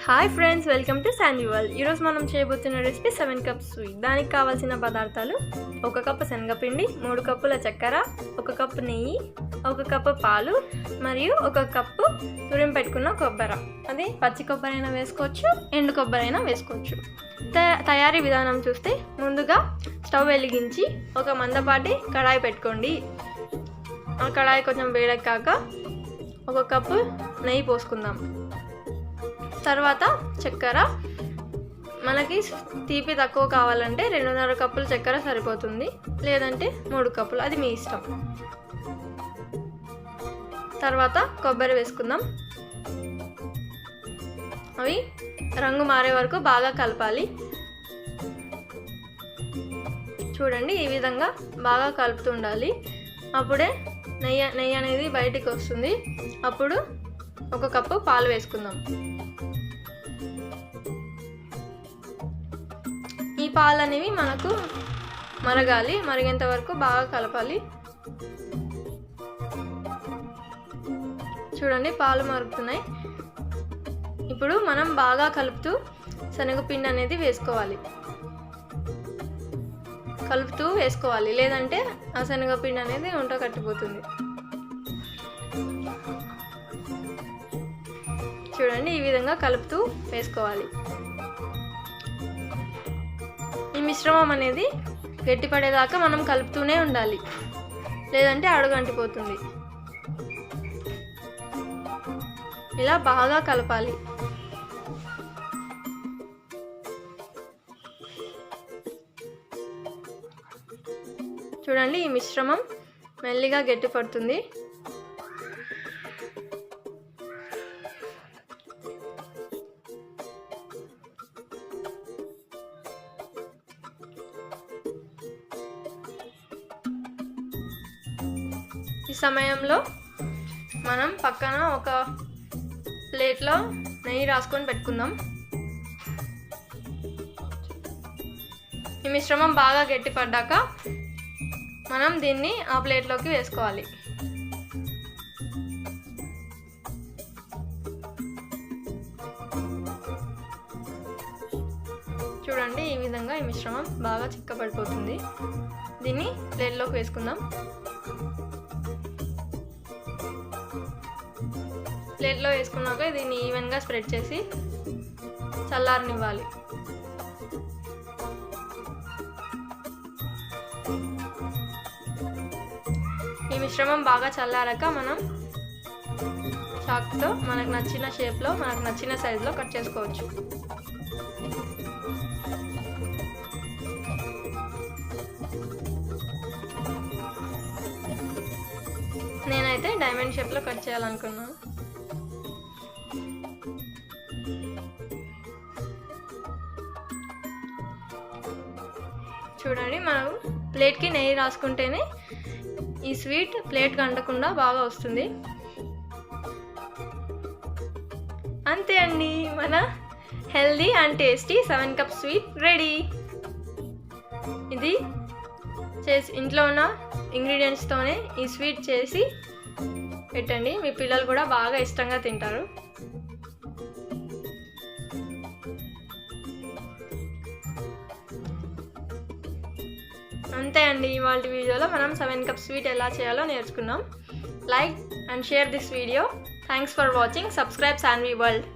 Hi friends, welcome to Sandy world. ఈరోజు మనం చేయబోతున్న రెసిపీ 7 కప్స్ స్వీట్. దానికి కావాల్సిన పదార్థాలు: 1 కప్పు శనగపిండి, 3 కప్పుల చక్కెర, 1 కప్పు నెయ్యి, 1 కప్పు పాలు మరియు 1 కప్పు తురిమి పెట్టుకున్న కొబ్బరి. అది పచ్చి కొబ్బరి అయినా వేసుకోవచ్చు, ఎండు కొబ్బరి అయినా వేసుకోవచ్చు. తయారీ విధానం చూస్తే, ముందుగా స్టవ్ వెలిగించి ఒక మందపాటి కడాయి పెట్టుకోండి. ఆ కడాయి కొంచెం వేడెక్కాక 1 కప్పు నెయ్యి పోసుకుందాం. తర్వాత చక్కెర, మనకి తీపి తక్కువ కావాలంటే 2.5 కప్పులు చక్కెర సరిపోతుంది, లేదంటే 3 కప్పులు, అది మీ ఇష్టం. తర్వాత కొబ్బరి వేసుకుందాం. అవి రంగు మారే వరకు బాగా కలపాలి. చూడండి, ఈ విధంగా బాగా కలుపుతుండాలి. అప్పుడే నెయ్యి అనేది బయటికి వస్తుంది. అప్పుడు 1 కప్పు పాలు వేసుకుందాం. ఈ పాలు అనేవి మనకు మరగాలి, మరిగేంత వరకు బాగా కలపాలి. చూడండి, పాలు మరుగుతున్నాయి. ఇప్పుడు మనం బాగా కలుపుతూ శనగపిండి అనేది వేసుకోవాలి. కలుపుతూ వేసుకోవాలి, లేదంటే ఆ శనగపిండి అనేది ఉంట కట్టిపోతుంది. చూడండి, ఈ విధంగా కలుపుతూ వేసుకోవాలి. ఈ మిశ్రమం అనేది గట్టిపడేదాకా మనం కలుపుతూనే ఉండాలి, లేదంటే అడుగంటిపోతుంది. ఇలా బాగా కలపాలి. చూడండి, ఈ మిశ్రమం మెల్లిగా గట్టిపడుతుంది. ఈ సమయంలో మనం పక్కన ఒక ప్లేట్లో నెయ్యి రాసుకొని పెట్టుకుందాం. ఈ మిశ్రమం బాగా గట్టిపడ్డాక మనం దీన్ని ఆ ప్లేట్లోకి వేసుకోవాలి. చూడండి, ఈ విధంగా ఈ మిశ్రమం బాగా చిక్కబడిపోతుంది. దీన్ని ప్లేట్లోకి వేసుకుందాం. ప్లేట్లో వేసుకున్నాక దీన్ని ఈవెన్గా స్ప్రెడ్ చేసి చల్లారనివ్వాలి. ఈ మిశ్రమం బాగా చల్లారాక మనం చాకుతో మనకు నచ్చిన షేప్లో, మనకు నచ్చిన సైజులో కట్ చేసుకోవచ్చు. నేనైతే డైమండ్ షేప్లో కట్ చేయాలనుకున్నాను. చూడండి, మనం ప్లేట్కి నెయ్యి రాసుకుంటేనే ఈ స్వీట్ ప్లేట్కి అంటకుండా బాగా వస్తుంది. అంతే అండి, మన healthy and tasty 7 cup sweet ready. ఇది ఇంట్లో ఉన్న ఇంగ్రీడియంట్స్తోనే ఈ స్వీట్ చేసి పెట్టండి, మీ పిల్లలు కూడా బాగా ఇష్టంగా తింటారు. అంతే అండి, ఇవాళ వీడియోలో మనం 7 కప్ స్వీట్ ఎలా చేయాలో నేర్చుకున్నాం. Like and share this video. Thanks for watching. Subscribe Sandy world.